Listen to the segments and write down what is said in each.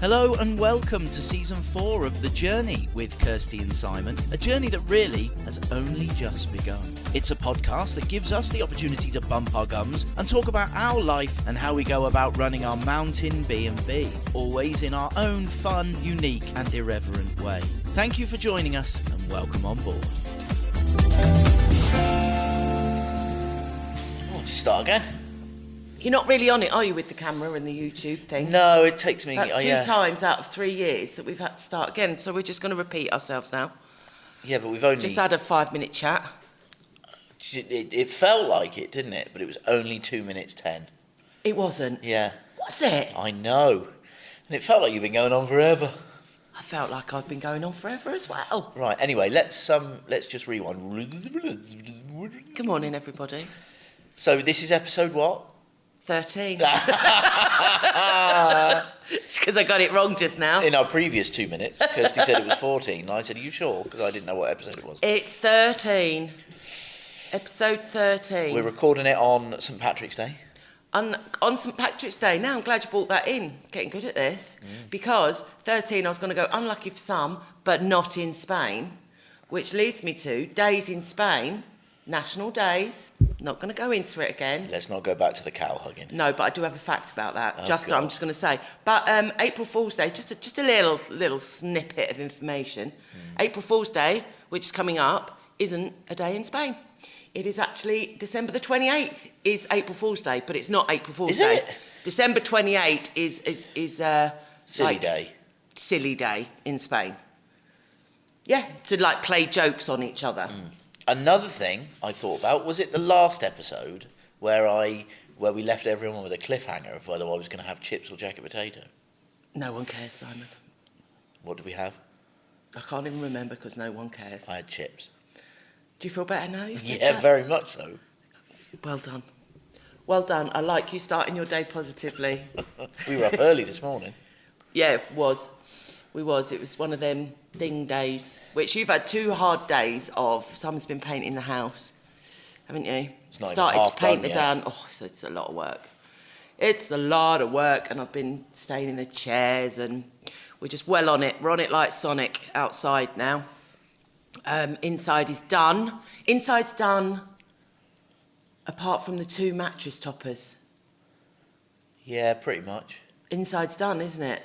Hello and welcome to Season 4 of The Journey with Kirsty and Simon, a journey that really has only just begun. It's a podcast that gives us the opportunity to bump our gums and talk about our life and how we go about running our mountain B&B, always in our own fun, unique and irreverent way. Thank you for joining us and welcome on board. Oh, start again. You're not really on it, are you, with the camera and the YouTube thing? No, it takes me... That's two times out of 3 years that we've had to start again, so we're just going to repeat ourselves now. Yeah, but we've only... Just had a 5-minute chat. It felt like it, didn't it? But it was only 2 minutes 10. It wasn't? Yeah. Was it? I know. And it felt like you've been going on forever. I felt like I've been going on forever as well. Right, anyway, let's just rewind. Good morning, everybody. So this is episode what? 13. It's because I got it wrong just now. In our previous 2 minutes, Kirsty said it was 14. And I said, are you sure? Because I didn't know what episode it was. It's 13. Episode 13. We're recording it on St. Patrick's Day. On St. Patrick's Day. Now I'm glad you brought that in. Getting good at this. Because 13, I was going to go unlucky for some, but not in Spain. Which leads me to days in Spain. National days. Not going to go into it again. Let's not go back to the cow hugging. No, but I do have a fact about that. Oh, I'm just going to say. But April Fool's Day, just a little snippet of information. April Fool's Day, which is coming up, isn't a day in Spain. It is actually December the 28th is April Fool's Day, but it's not April Fool's Day. Is it? December 28th is Silly day. Silly day in Spain. Yeah, to like play jokes on each other. Another thing I thought about, was it the last episode where we left everyone with a cliffhanger of whether I was going to have chips or jacket potato? No one cares, Simon. What did we have? I can't even remember because no one cares. I had chips. Do you feel better now? You've said Yeah, that? very much so. Well done. Well done. I like you starting your day positively. We were up early this morning. Yeah, it was. It was one of them thing days, which you've had 2 hard days of. Someone's been painting the house, haven't you? It's not even Started half to paint done the yet. down. Oh, so it's a lot of work. It's a lot of work, and I've been staying in the chairs, and we're just well on it. We're on it like Sonic outside now. Inside is done. Inside's done, apart from the 2 mattress toppers. Yeah, pretty much. Inside's done, isn't it?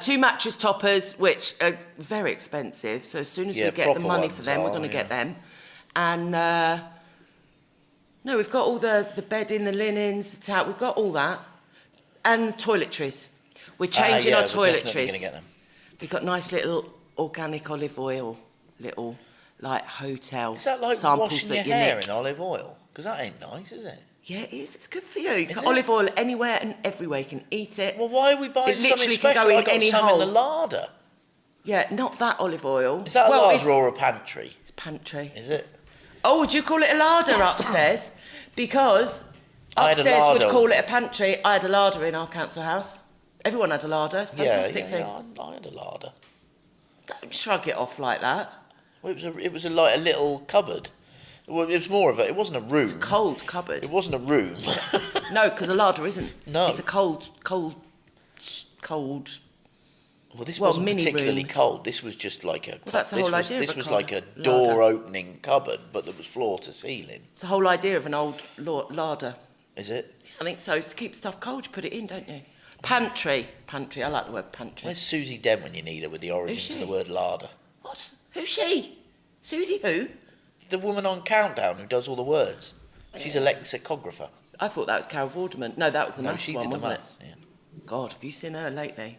2 mattress toppers, which are very expensive. So as soon as we get the money for them, we're going to get them. And no, we've got all the bedding, the linens, the towel. We've got all that, and toiletries. We're changing our we're definitely toiletries. going to get them. We've got nice little organic olive oil, little like hotel Is that like samples washing that your you hair nick. in olive oil? Because that ain't nice, is it? Yeah, it is. It's good for you. You Is can it? olive oil anywhere and everywhere. You can eat it. Well, why are we buying It something literally can special? go in I got any some hole. in the larder. Yeah, not that olive oil. Is that a well, larder or a pantry? It's pantry. Is it? Oh, would you call it a larder upstairs? Because I had a upstairs would larder. call it a pantry. I had a larder in our council house. Everyone had a larder. It's a fantastic thing. Yeah, I had a larder. Don't shrug it off like that. Well, it was like a little cupboard. Well, it was more of a. It wasn't a room. It's a cold cupboard. It wasn't a room. No, because a larder isn't. No. It's a cold. Well, this Well, wasn't mini particularly room. cold. This was just like a. Well, that's the whole idea of This a was cold like a larder. door-opening cupboard, but there was floor to ceiling. It's the whole idea of an old larder. Is it? I think so. To keep stuff cold, you put it in, don't you? Pantry. I like the word pantry. Where's Susie Dent when you need her with the origin Who's to she? the word larder? What? Who's she? Susie who? The woman on Countdown who does all the words. She's a lexicographer. I thought that was Carol Vorderman. No, that was the No, maths she one, did the wasn't maths. it? Yeah. God, have you seen her lately?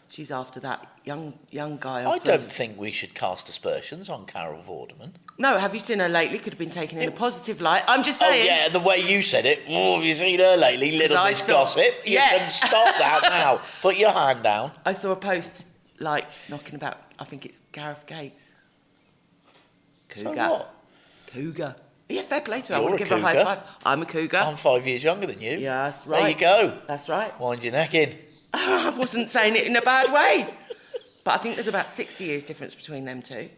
She's after that young guy. I off of- don't think we should cast aspersions on Carol Vorderman. No, have you seen her lately? Could have been taken in a positive light. I'm just Oh saying. yeah, the way you said it. Oh, have you seen her lately, little I Miss saw- Gossip? You Yeah. can stop that now. Put your hand down. I saw a post like knocking about. I think it's Gareth Gates. So Cougar. what? Cougar. Yeah, fair play to her. I You're want a to give her a high cougar. five. I'm a cougar. I'm 5 years younger than you. Yeah, that's There you right. go. That's right. Wind your neck in. I wasn't saying it in a bad way. But I think there's about 60 years difference between them two.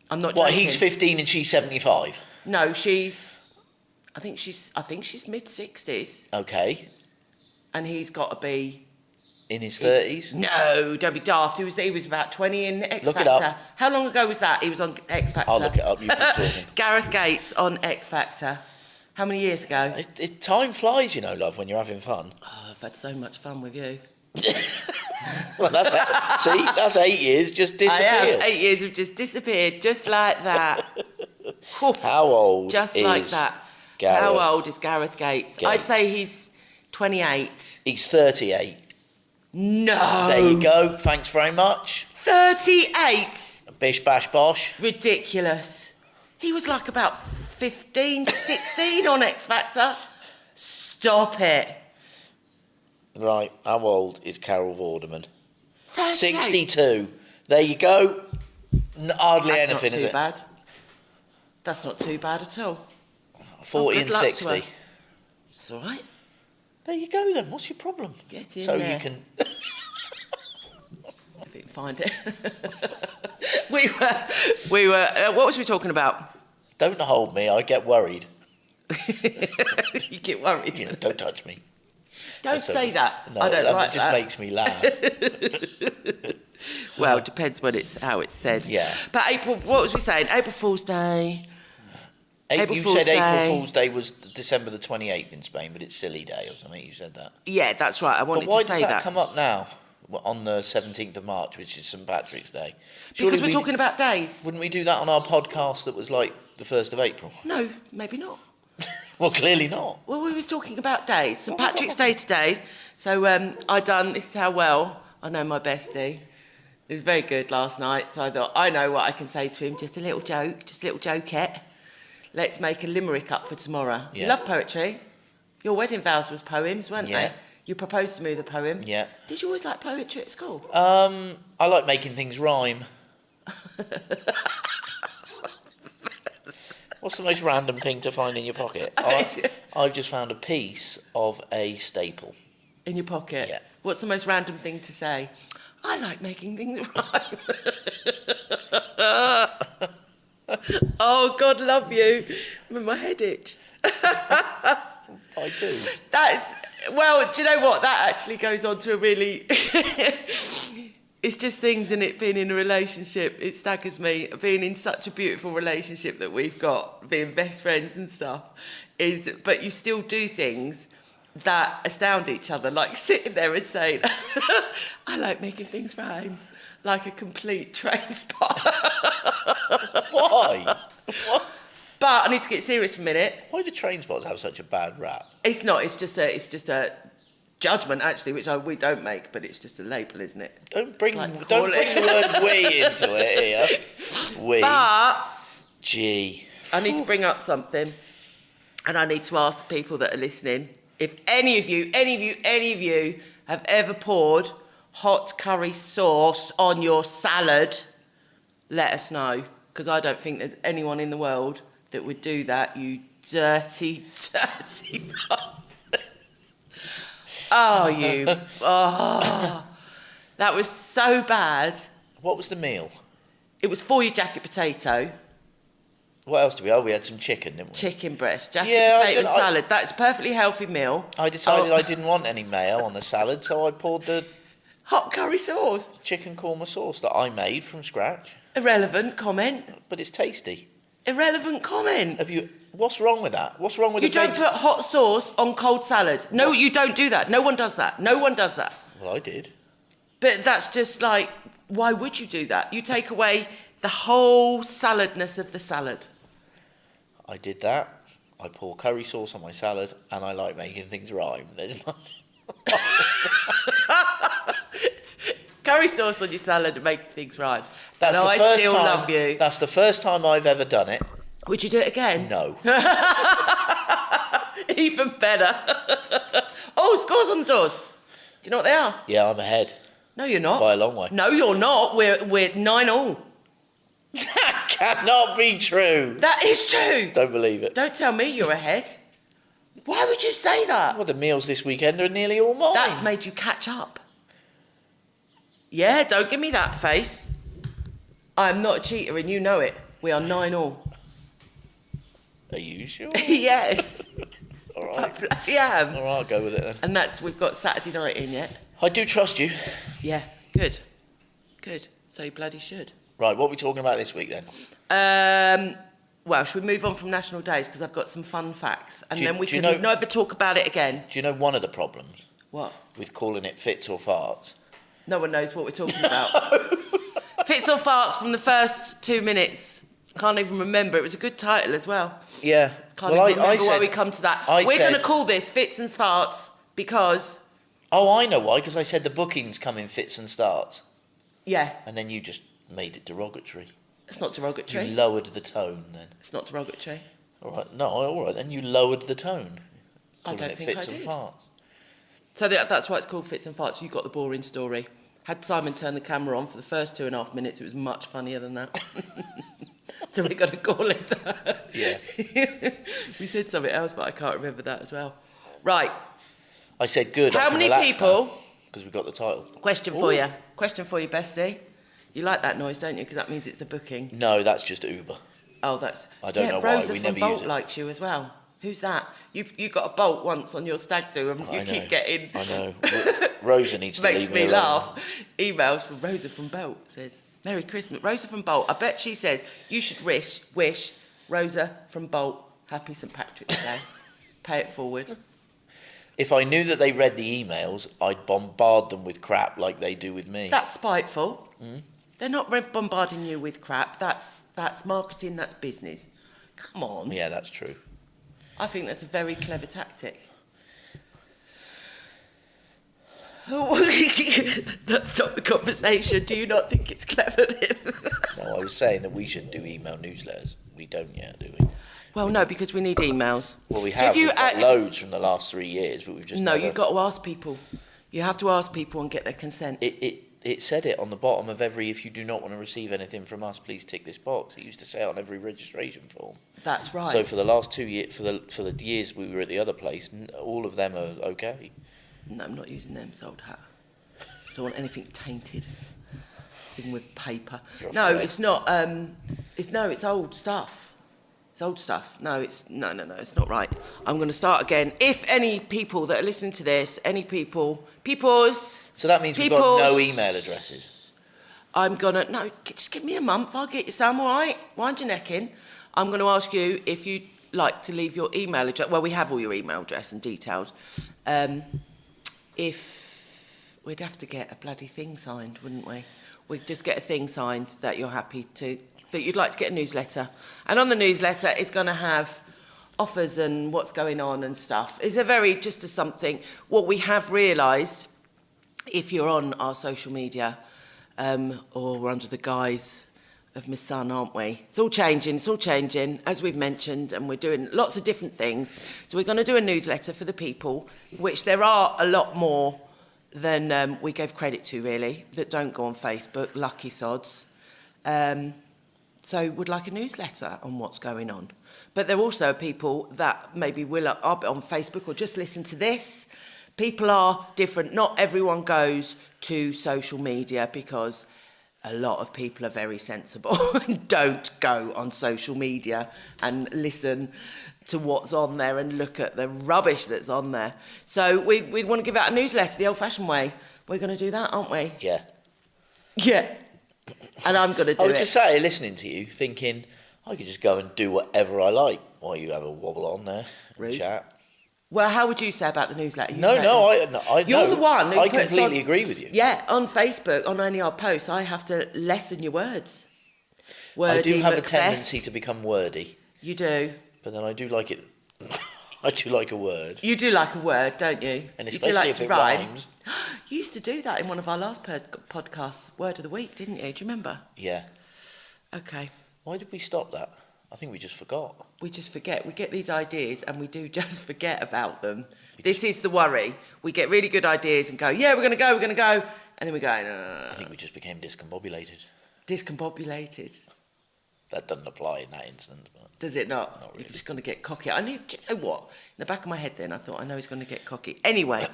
I'm not What, joking. he's 15 and she's 75? No, I think she's mid-60s. Okay. And he's got to be In his 30s? No, don't be daft. He was about 20 in X Look Factor. it up. How long ago was that? He was on X Factor. I'll look it up. You keep talking. Gareth Gates on X Factor. How many years ago? Time flies, you know, love, when you're having fun. Oh, I've had so much fun with you. Well, that's 8 years just disappeared. I have. 8 years have just disappeared, just like that. How old just is like that. Gareth? How old is Gareth Gates? I'd say he's 28. He's 38. No. There you go. Thanks very much. 38? Bish, bash, bosh. Ridiculous. He was like about 15, 16 on X Factor. Stop it. Right, how old is Carol Vorderman? 38. 62. There you go. Hardly That's anything, not is too it? bad. That's not too bad at all. 40 good and luck to 60. her. That's all right. There you go then. What's your problem? Get in so there. you can. If you can find it. we were. What was we talking about? Don't hold me. I get worried. You get worried. You know, don't touch me. Don't say that. No, I don't like that. It just makes me laugh. Well, it depends how it's said. Yeah. But April, what was we saying? April Fool's Day. You said April Fool's Day was December the 28th in Spain, but it's Silly Day or something. You said that. Yeah, that's right. I wanted But why to say does that. come up now on the 17th of March, which is St Patrick's Day? Because we're talking about days. Wouldn't we do that on our podcast that was like the 1st of April? No, maybe not. Well, clearly not. Well, we was talking about days. St Patrick's Day today. So this is how well I know my bestie. It was very good last night. So I thought, I know what I can say to him. Just a little jokette. Let's make a limerick up for tomorrow. Yeah. You love poetry. Your wedding vows was poems, weren't Yeah. they? You proposed to me with a poem. Yeah. Did you always like poetry at school? I like making things rhyme. What's the most random thing to find in your pocket? I've just found a piece of a staple. In your pocket? Yeah. What's the most random thing to say? I like making things rhyme. Oh, God love you. I'm in my head itch. I do. Well, do you know what? That actually goes on to a really... It's just things in it, being in a relationship. It staggers me. Being in such a beautiful relationship that we've got, being best friends and stuff, but you still do things that astound each other, like sitting there and saying, I like making things rhyme, like a complete train spot. Why? What? But I need to get serious for a minute. Why do train spots have such a bad rap? It's not. It's just a judgment, actually, which we don't make, but it's just a label, isn't it? Don't bring the word we into it here. We. But Gee. I need to bring up something, and I need to ask people that are listening, if any of you have ever poured hot curry sauce on your salad, let us know, because I don't think there's anyone in the world that would do that, you dirty, dirty bastards. That was so bad. What was the meal? It was for your jacket potato. What else did we have? We had some chicken, didn't we? Chicken breast, jacket potato and salad. That's a perfectly healthy meal. I decided I didn't want any mayo on the salad, so I poured the hot curry sauce. Chicken korma sauce that I made from scratch. Irrelevant comment. But it's tasty. Irrelevant comment. What's wrong with that? What's wrong with You don't put hot sauce on cold salad. No, you don't do that. No one does that. No one does that. Well, I did. But that's just like, why would you do that? You take away the whole saladness of the salad. I did that. I pour curry sauce on my salad, and I like making things rhyme. There's nothing. Curry sauce on your salad and make things rhyme. That's no, the I first still time, love you. That's the first time I've ever done it. Would you do it again? No. Even better. Oh, scores on the doors. Do you know what they are? Yeah, I'm ahead. No, you're not. By a long way. No, you're not. We're 9-all. That cannot be true. That is true. Don't believe it. Don't tell me you're ahead. Why would you say that? Well, the meals this weekend are nearly all mine. That's made you catch up. Yeah, don't give me that face. I'm not a cheater and you know it. We are 9-all. Are you sure? Yes. All right. I bloody am. All right, I'll go with it then. And we've got Saturday night in yet. I do trust you. Yeah, good. So you bloody should. Right, what are we talking about this week then? Well, should we move on from National Days? Because I've got some fun facts. And then we can never talk about it again. Do you know one of the problems? What? With calling it Fits or Farts? No one knows what we're talking about. Fits or Farts from the first 2 minutes. Can't even remember. It was a good title as well. Yeah. Can't even remember why we come to that. We're going to call this Fits and Farts because... Oh, I know why. Because I said the bookings come in fits and starts. Yeah. And then you just made it derogatory. It's not derogatory. You lowered the tone then. It's not derogatory. All right. No, all right. Then you lowered the tone. I don't think I did. Fits and farts. So that's why it's called Fits and Farts. You got the boring story. Had Simon turn the camera on for the first 2.5 minutes, it was much funnier than that. So we're going to call it that. Yeah. We said something else, but I can't remember that as well. Right. I said good. How many people... Because we got the title. Question for you, bestie. You like that noise, don't you? Because that means it's a booking. No, that's just Uber. Oh, that's... I don't know why. Rosa We from never Bolt use it. likes you as well. Who's that? You got a Bolt once on your stag do and you keep getting... I know. Rosa needs to Makes leave me me alone. laugh. Emails from Rosa from Bolt says, Merry Christmas. Rosa from Bolt. I bet she says, you should wish Rosa from Bolt Happy St Patrick's Day. Pay it forward. If I knew that they read the emails, I'd bombard them with crap like they do with me. That's spiteful. Mm. They're not bombarding you with crap. That's marketing, that's business. Come on. Yeah, that's true. I think that's a very clever tactic. That's not the conversation. Do you not think it's clever then? No, I was saying that we should do email newsletters. We don't yet, do we? Well, no, because we need emails. Well, we have. We've got loads from the last 3 years, but we've just No, you've got to ask people. You have to ask people and get their consent. It said it on the bottom of every, if you do not want to receive anything from us, please tick this box. It used to say it on every registration form. That's right. So for the last 2 years, for the years we were at the other place, all of them are okay. No, I'm not using them, sold hat. Don't want anything tainted. Even with paper. No, it's not. It's old stuff. It's old stuff. No, it's not right. I'm going to start again. If any people that are listening to this, peoples. So that means we've got no email addresses. Just give me a month. I'll get you some, all right? Wind your neck in. I'm going to ask you if you'd like to leave your email address. Well, we have all your email address and details. If we'd have to get a bloody thing signed, wouldn't we? We'd just get a thing signed that you're happy to, that you'd like to get a newsletter. And on the newsletter, it's going to have offers and what's going on and stuff. It's something. What we have realised, if you're on our social media, or we're under the guise of my son, aren't we? It's all changing, as we've mentioned, and we're doing lots of different things. So we're going to do a newsletter for the people, which there are a lot more than we gave credit to, really, that don't go on Facebook, lucky sods. So would like a newsletter on what's going on. But there are also people that maybe are on Facebook or just listen to this. People are different. Not everyone goes to social media because a lot of people are very sensible and don't go on social media and listen to what's on there and look at the rubbish that's on there. So we want to give out a newsletter the old-fashioned way. We're going to do that, aren't we? Yeah. Yeah. And I'm going to do it. I was just sat here listening to you thinking, I could just go and do whatever I like while you have a wobble on there and chat. Well, how would you say about the newsletter? You're the one who I completely agree with you. Yeah, on Facebook, on any of our posts, I have to lessen your words. I do have a tendency to become wordy. You do. But then I do like it. I do like a word. You do like a word, don't you? And especially you do like if it rhymes. You used to do that in one of our last podcasts, Word of the Week, didn't you? Do you remember? Yeah. Okay. Why did we stop that? I think we just forgot. We just forget. We get these ideas and we do just forget about them. This is the worry. We get really good ideas and go, yeah, we're going to go. And then we go, I think we just became discombobulated. Discombobulated. That doesn't apply in that instance. But does it not? Not really. You're just going to get cocky. Do you know what? In the back of my head then, I thought, I know he's going to get cocky. Anyway.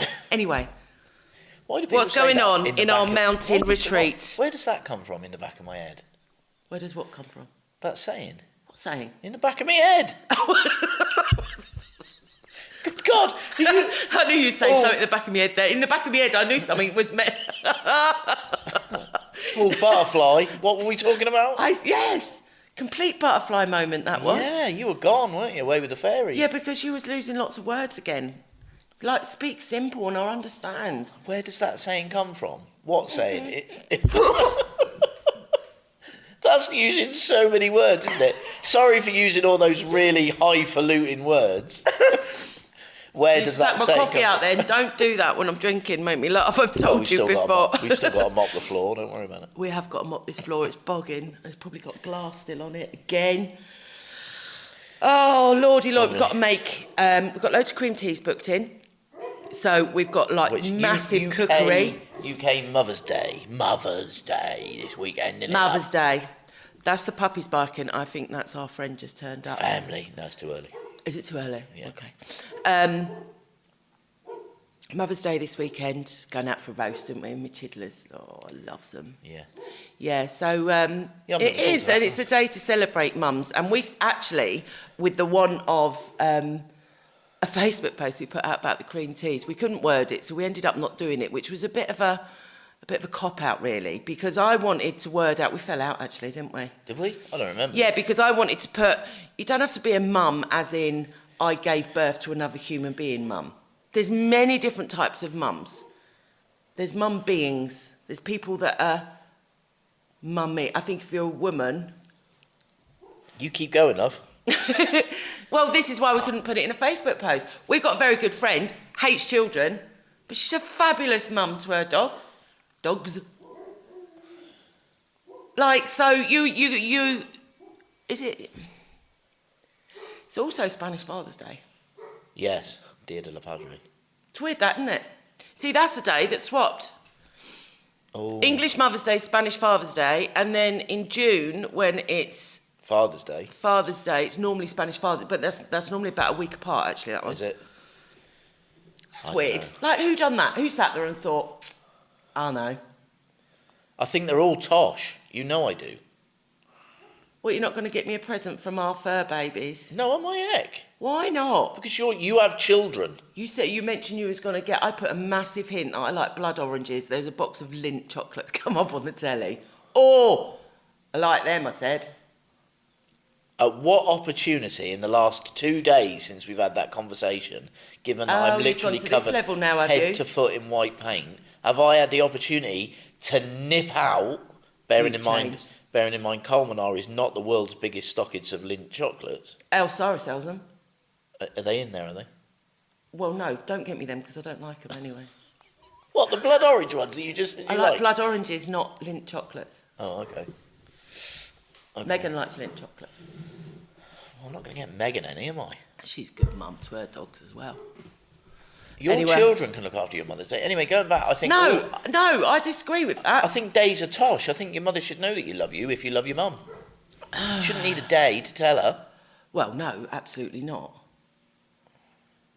What's going on in our mountain retreat? Where does that come from in the back of my head? Where does what come from? That saying. What saying? In the back of my head. Good God. I knew you were saying something in the back of my head there. In the back of my head, I knew something was meant. Oh, butterfly. What were we talking about? Yes. Complete butterfly moment, that was. Yeah, you were gone, weren't you? Away with the fairies. Yeah, because you was losing lots of words again. Like, speak simple and I'll understand. Where does that saying come from? What saying? That's using so many words, isn't it? Sorry for using all those really highfalutin words. Where does that say? You my coffee out there and don't do that when I'm drinking. Make me laugh. I've told you before. We've still got to mop the floor. Don't worry about it. We have got to mop this floor. It's bogging. It's probably got glass still on it again. Oh, lordy lord. We've got to make... we've got loads of cream teas booked in. So we've got, like, massive cookery. UK Mother's Day. Mother's Day this weekend, isn't it? Mother's Day. That's the puppies barking. I think that's our friend just turned up. Family. No, it's too early. Is it too early? Yeah. Okay. Mother's Day this weekend. Going out for a roast, didn't we? My chiddlers. Oh, I love them. Yeah. Yeah, so it is, and it's a day to celebrate mums. And we actually, with the one of a Facebook post we put out about the cream teas, we couldn't word it, so we ended up not doing it, which was a bit of a cop-out, really, because I wanted to word out... We fell out, actually, didn't we? Did we? I don't remember. Yeah, because I wanted to put... You don't have to be a mum, as in, I gave birth to another human being mum. There's many different types of mums. There's mum beings. There's people that are mummy. I think if you're a woman... You keep going, love. Well, this is why we couldn't put it in a Facebook post. We've got a very good friend, hates children, but she's a fabulous mum to her dogs. Like, so you is it? It's also Spanish Father's Day. Yes, Dia de la Padre. It's weird, that, isn't it? See, that's the day that swapped. Oh. English Mother's Day, Spanish Father's Day, and then in June, when it's Father's Day, it's normally Spanish Father, but that's normally about a week apart, actually, that one. Is it? It's weird. Like, who done that? Who sat there and thought, I know. I think they're all tosh. You know I do. What, you're not going to get me a present from our fur babies? No, on my heck. Why not? Because you have children. You mentioned you was going to get... I put a massive hint that I like blood oranges. There's a box of Lindt chocolates come up on the telly. Oh, I like them, I said. At what opportunity in the last 2 days since we've had that conversation, given that I'm literally covered head to foot in white paint, have I had the opportunity to nip out, bearing in mind Colmenar is not the world's biggest stockage of Lindt chocolates. Elsara sells them. Are they in there, are they? Well, no, don't get me them because I don't like them anyway. What, the blood orange ones that you just... I like blood oranges, not Lindt chocolates. Oh, okay. Megan likes Lindt chocolate. Well, I'm not going to get Megan any, am I? She's a good mum to her dogs as well. Your children can look after your Mother's Day. Anyway, going back, I think... No, I disagree with that. I think days are tosh. I think your mother should know that you love you if you love your mum. You shouldn't need a day to tell her. Well, no, absolutely not.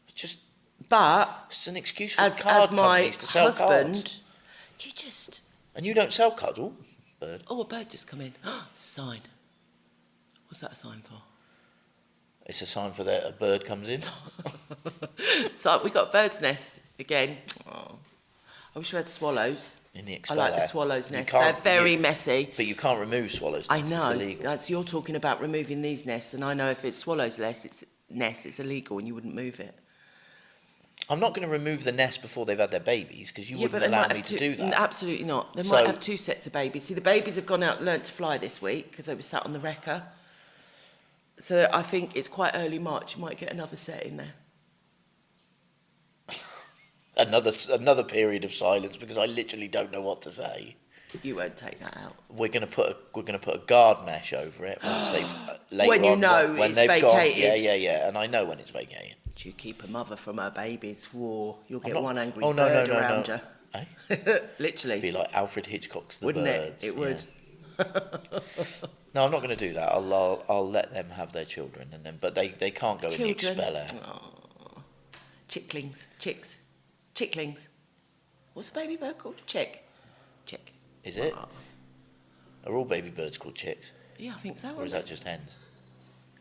It's just... But... It's an excuse for card companies to sell cards. You just... And you don't sell cards? Oh, bird. Oh, a bird just come in. Sign. What's that a sign for? It's a sign for that a bird comes in. So we got a bird's nest again. Oh. I wish we had swallows. In the I like the swallows' nest. They're very messy. But you can't remove swallows' nests. I know. It's illegal. You're talking about removing these nests, and I know if it's swallows' nest, it's illegal and you wouldn't move it. I'm not going to remove the nest before they've had their babies, because you wouldn't allow me to do that. Absolutely not. They might have 2 sets of babies. See, the babies have gone out and learnt to fly this week because they were sat on the wrecker. So I think it's quite early March. You might get another set in there. Another period of silence because I literally don't know what to say. You won't take that out. We're going to put a guard mesh over it once they've when it's vacated. Yeah, and I know when it's vacated. Do you keep a mother from her babies? Whoa, you'll get one angry bird around you. Eh? Literally. It'd be like Alfred Hitchcock's The Wouldn't Birds. It would. No, I'm not going to do that. I'll let them have their children, but they can't go in the expeller. Oh. Chicklings. What's a baby bird called? Chick. Is it? Are all baby birds called chicks? Yeah, I think so. Or is that just hens?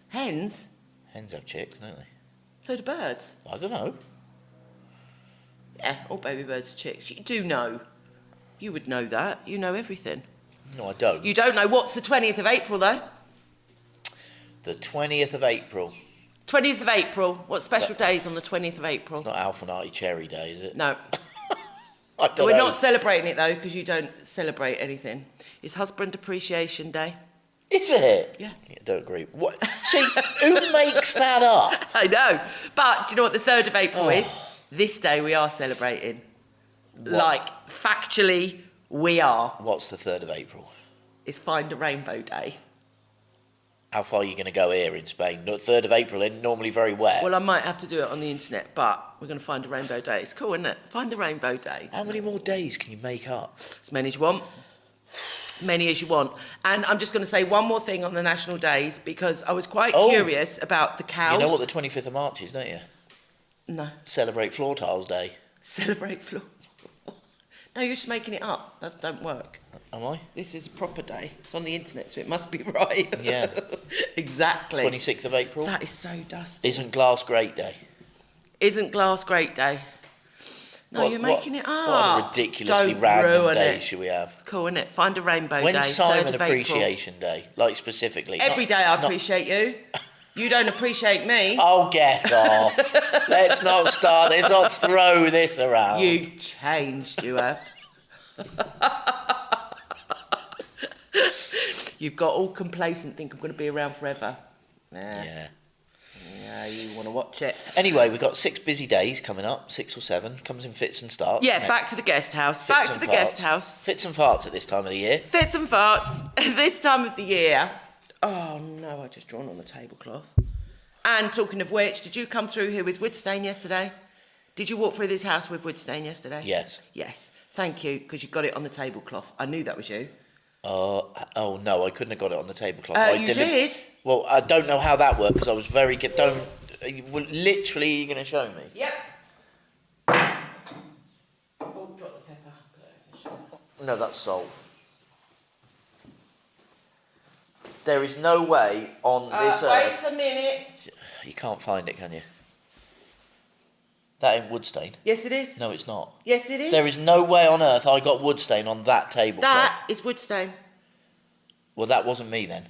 Hens? Hens have chicks, don't they? So do birds. I don't know. Yeah, all baby birds are chicks. You do know. You would know that. You know everything. No, I don't. You don't know what's the 20th of April, though? The 20th of April. 20th of April. What special day is on the 20th of April? It's not Alphanati Cherry Day, is it? No. I don't We're know. not celebrating it, though, because you don't celebrate anything. It's Husband Appreciation Day. Is it? Yeah. Don't agree. What? See, who makes that up? I know. But do you know what the 3rd of April is? This day we are celebrating. What? Like, factually, we are. What's the 3rd of April? It's Find a Rainbow Day. How far are you going to go here in Spain? No, 3rd of April isn't normally very wet. Well, I might have to do it on the internet, but we're going to find a rainbow day. It's cool, isn't it? Find a rainbow day. How many more days can you make up? As many as you want. Many as you want. And I'm just going to say one more thing on the national days, because I was quite curious about the cows. You know what the 25th of March is, don't you? No. Celebrate Floor Tiles Day. Celebrate floor. No, you're just making it up. That don't work. Am I? This is a proper day. It's on the internet, so it must be right. Yeah. Exactly. 26th of April. That is so dusty. Isn't Glass Great Day? Isn't Glass Great Day? No, you're making it up. What a ridiculously Don't random ruin day it. should we have? Cool, innit? Find a rainbow day. When's 3rd Simon of Appreciation Day? Like, specifically. Every day I appreciate you. You don't appreciate me. Oh, get off. Let's not start. Let's not throw this around. You've changed, you have. You've got all complacent, think I'm going to be around forever. Yeah. Yeah, you want to watch it. Anyway, we've got 6 busy days coming up, 6 or 7. Comes in fits and starts. Yeah, back to the guest house. Fits Back and to the farts. guest house. Fits and farts at this time of the year. Fits and farts. This time of the year. Oh, no, I just drawn on the tablecloth. And talking of which, did you come through here with wood stain yesterday? Did you walk through this house with wood stain yesterday? Yes. Yes. Thank you, because you got it on the tablecloth. I knew that was you. Oh, no, I couldn't have got it on the tablecloth. You did? Well, I don't know how that worked, because I was very... Literally, you're going to show me? Yep. Oh, drop the pepper. No, that's salt. There is no way on this earth... Wait a minute. You can't find it, can you? That ain't wood stain. Yes, it is. No, it's not. Yes, it is. There is no way on earth I got wood stain on that tablecloth. That is wood stain. Well, that wasn't me then.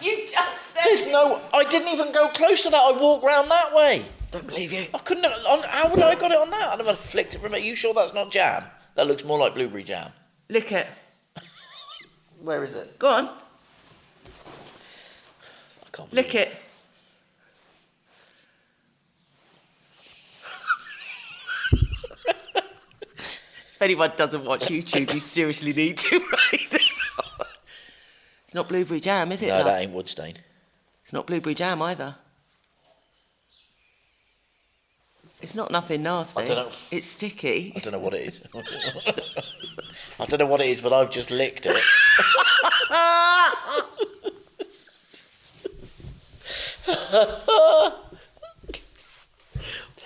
You just said There's no... I didn't even go close to that. I walked round that way. Don't believe you. I couldn't have... How would I have got it on that? I'd have flicked it from it. Are you sure that's not jam? That looks more like blueberry jam. Lick it. Where is it? Go on. I can't believe Lick it. If anyone doesn't watch YouTube, you seriously need to right now. It's not blueberry jam, is it? No, love? that ain't wood stain. It's not blueberry jam either. It's not nothing nasty. I don't know. It's sticky. I don't know what it is. I don't know what it is, but I've just licked it.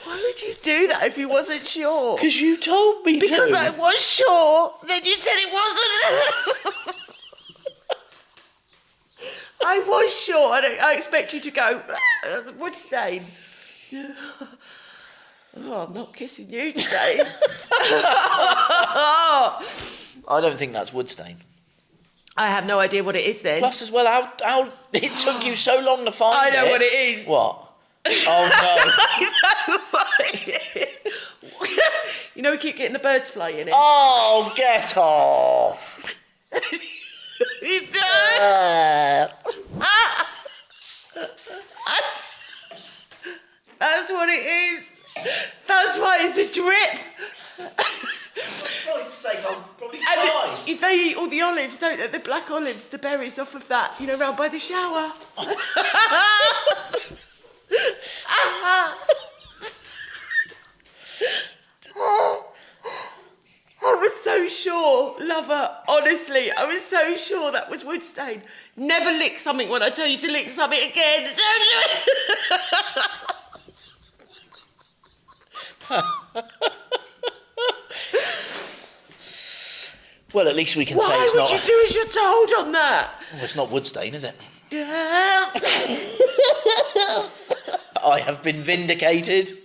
Why would you do that if you wasn't sure? Because you told me Because to. I was sure, then you said it wasn't. I was sure. I expect you to go, wood stain. Oh, I'm not kissing you today. I don't think that's wood stain. I have no idea what it is then. Plus, as well, how it took you so long to find it. I know what it is. What? Oh, I know what it is. You know we keep getting the birds flying in. Oh, get off. You don't. That's what it is. That's why it's a drip. Probably And they eat all the olives, don't they? The black olives, the berries off of that, you know, round by the shower. I was so sure, lover, honestly, I was so sure that was wood stain. Never lick something when I tell you to lick something again. Don't do it. Well, at least we can say Why it's would not... you do as you're told on that? Well, it's not wood stain, is it? Yeah. I I have been vindicated.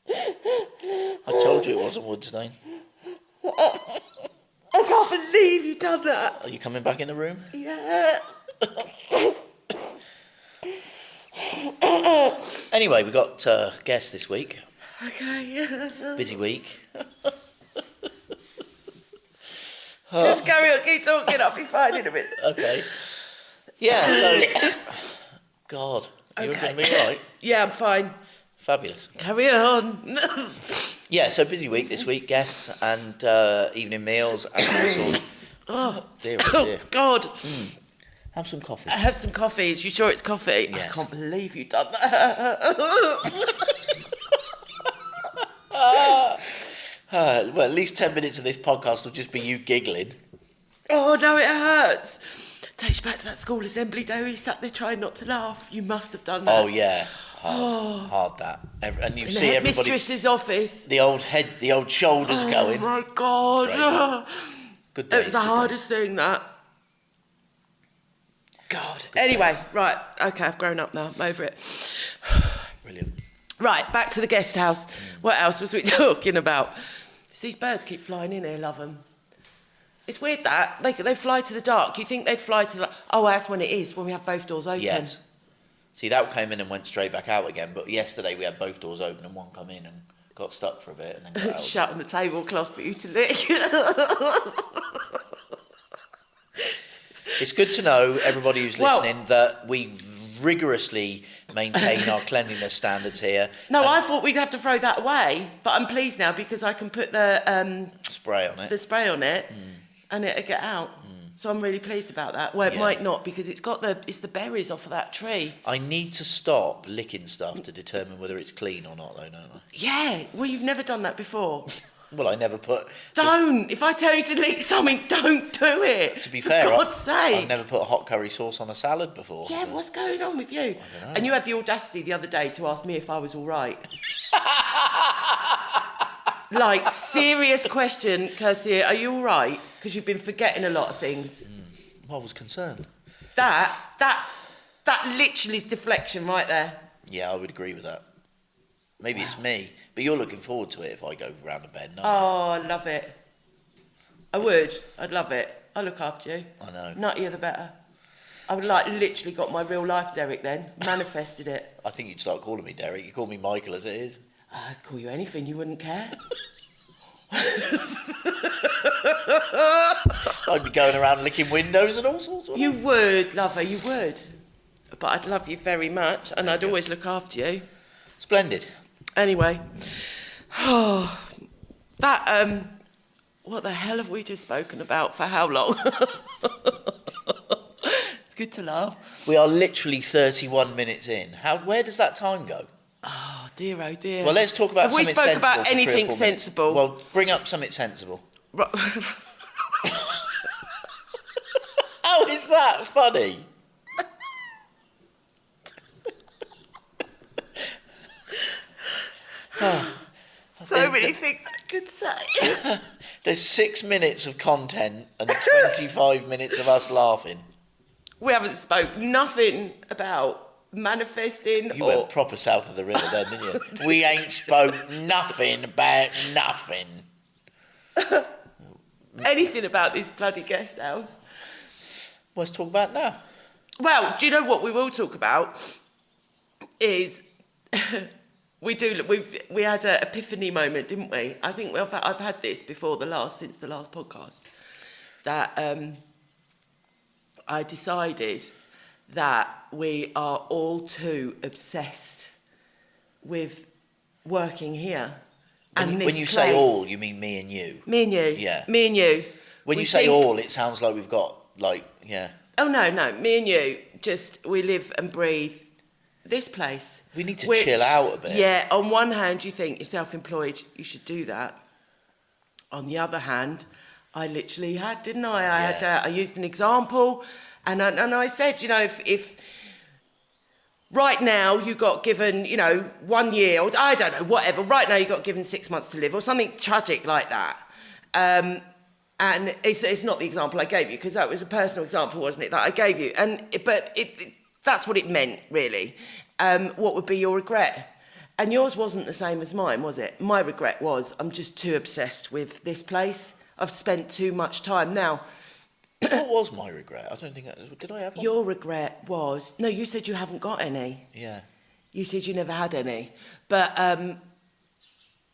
I told you it wasn't wood stain. I can't believe you've done that. Are you coming back in the room? Yeah. Anyway, we got guests this week. Okay. Busy week. Just carry on, keep talking, I'll be fine in a minute. Okay. Yeah, so... God, you're going to be all right? Yeah, I'm fine. Fabulous. Carry on. Yeah, so busy week this week, guests and evening meals and all sorts. Oh, dear. God. Have some coffee. Have some coffee. Is you sure it's coffee? Yes. I can't believe you've done that. Well, at least 10 minutes of this podcast will just be you giggling. Oh, no, it hurts. Takes you back to that school assembly day where you sat there trying not to laugh. You must have done that. Oh, yeah. Hard that. And you in see the everybody... mistress's office. The old head, the old shoulders going. Oh, my God. Good day. It was the hardest thing, that. God. Anyway, right. Okay, I've grown up now. I'm over it. Brilliant. Right, back to the guest house. What else was we talking about? These birds keep flying in here, love them. It's weird that. They fly to the dark. You think they'd fly to the... Oh, that's when it is, when we have both doors open. Yes. See, that came in and went straight back out again, but yesterday we had both doors open and one come in and got stuck for a bit and then got out. Shut on the tablecloth for you to lick. It's good to know, everybody who's listening, that we rigorously maintain our cleanliness standards here. No, I thought we'd have to throw that away, but I'm pleased now because I can put the spray on it. The spray on it, and it'll get out. So I'm really pleased about that. Well, it might not because it's the berries off of that tree. I need to stop licking stuff to determine whether it's clean or not, though, don't I? Yeah. Well, you've never done that before. Well, I never put... Don't! If I tell you to lick something, don't do it. To be fair, for God's sake. I've never put hot curry sauce on a salad before. Yeah, so. What's going on with you? I don't know. And you had the audacity the other day to ask me if I was all right. Like, serious question, Kirsty, are you all right? Because you've been forgetting a lot of things. I was concerned. That literally is deflection right there. Yeah, I would agree with that. Maybe it's me, but you're looking forward to it if I go round the bed, no? Oh, I love it. I would. I'd love it. I look after you. I know. Nuttier the better. I would literally got my real life Derek then, manifested it. I think you'd start calling me Derek. You call me Michael as it is. I'd call you anything, you wouldn't care. I'd be going around licking windows and all sorts of... You would, lover, you would. But I'd love you very much, and I'd always look after you. Splendid. Anyway, what the hell have we just spoken about for how long? It's good to laugh. We are literally 31 minutes in. Where does that time go? Oh dear, oh dear. Well, let's talk about something sensible. Have we spoke about anything sensible? Well, bring up something sensible. How is that funny? So many things I could say. There's 6 minutes of content and 25 minutes of us laughing. We haven't spoke nothing about manifesting. You went proper south of the river then, didn't you? We ain't spoke nothing about nothing. Anything about this bloody guest house. Let's talk about it now. Well, do you know what we will talk about? Is we had an epiphany moment, didn't we? I think I've had this before since the last podcast. That I decided that we are all too obsessed with working here. And when you say all, you mean me and you? Me and you. Yeah. Me and you. When you say all, it sounds like we've got, yeah. Oh, no. Me and you, we live and breathe this place. We need to chill out a bit. Yeah, on one hand, you think you're self-employed, you should do that. On the other hand, I literally had, didn't I? I used an example, and I said, if right now you got given, 1 year, or I don't know, whatever, right now you got given 6 months to live, or something tragic like that. And it's not the example I gave you, because that was a personal example, wasn't it, that I gave you. But That's what it meant, really. What would be your regret? And yours wasn't the same as mine, was it? My regret was, I'm just too obsessed with this place. I've spent too much time. Now... What was my regret? I don't think... Did I have one? Your regret was... No, you said you haven't got any. Yeah. You said you never had any. But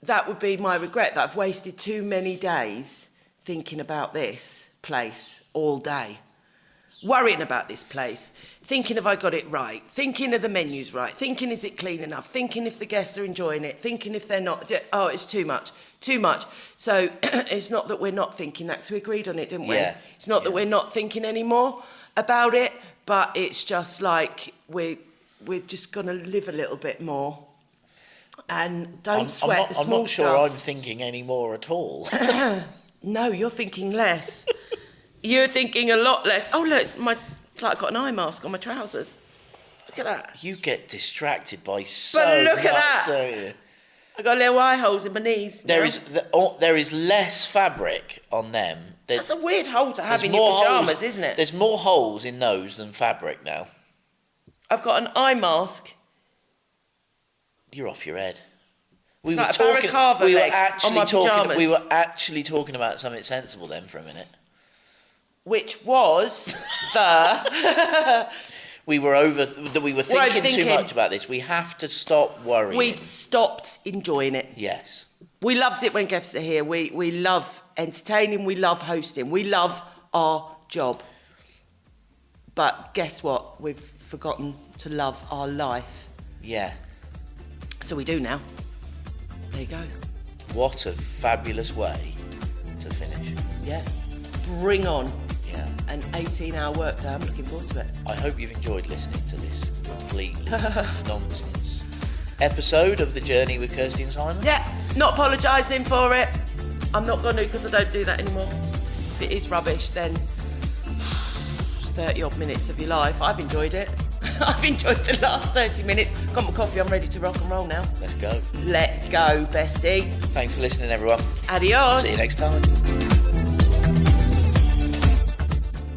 that would be my regret, that I've wasted too many days thinking about this place all day. Worrying about this place, thinking have I got it right, thinking are the menus right, thinking is it clean enough, thinking if the guests are enjoying it, thinking if they're not, oh, it's too much. So it's not that we're not thinking that, 'cause we agreed on it, didn't we? Yeah. It's not that we're not thinking anymore about it, but it's just like we're just going to live a little bit more and don't sweat the small I'm not sure stuff. I'm thinking any more at all. No, you're thinking less. You're thinking a lot less. Oh, look, it's like I've got an eye mask on my trousers. Look at that. You get distracted by so But look much, at that. don't you? I got little eye holes in my knees. There is less fabric on them. That's a weird hole to have in more your pyjamas, holes, isn't it? There's more holes in those than fabric now. I've got an eye mask. You're off your head. We were actually talking about something sensible then for a minute. Which was the... We were thinking too much about this. We have to stop worrying. We'd stopped enjoying it. Yes. We loves it when guests are here. We love entertaining. We love hosting. We love our job. But guess what? We've forgotten to love our life. Yeah. So we do now. There you go. What a fabulous way to finish. Yeah. Bring on. Yeah. An 18-hour workday. I'm looking forward to it. I hope you've enjoyed listening to this completely nonsense episode of The Journey with Kirsty and Simon. Yeah, not apologising for it. I'm not going to, because I don't do that anymore. If it is rubbish, then it's 30 odd minutes of your life. I've enjoyed it. I've enjoyed the last 30 minutes. Got my coffee, I'm ready to rock and roll now. Let's go. Let's go, bestie. Thanks for listening, everyone. Adios. See you next time.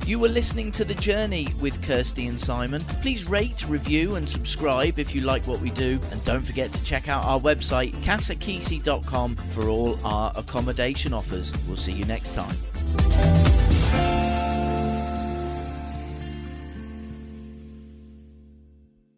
You were listening to The Journey with Kirsty and Simon. Please rate, review and subscribe if you like what we do. And don't forget to check out our website, casakisi.com, for all our accommodation offers. We'll see you next time.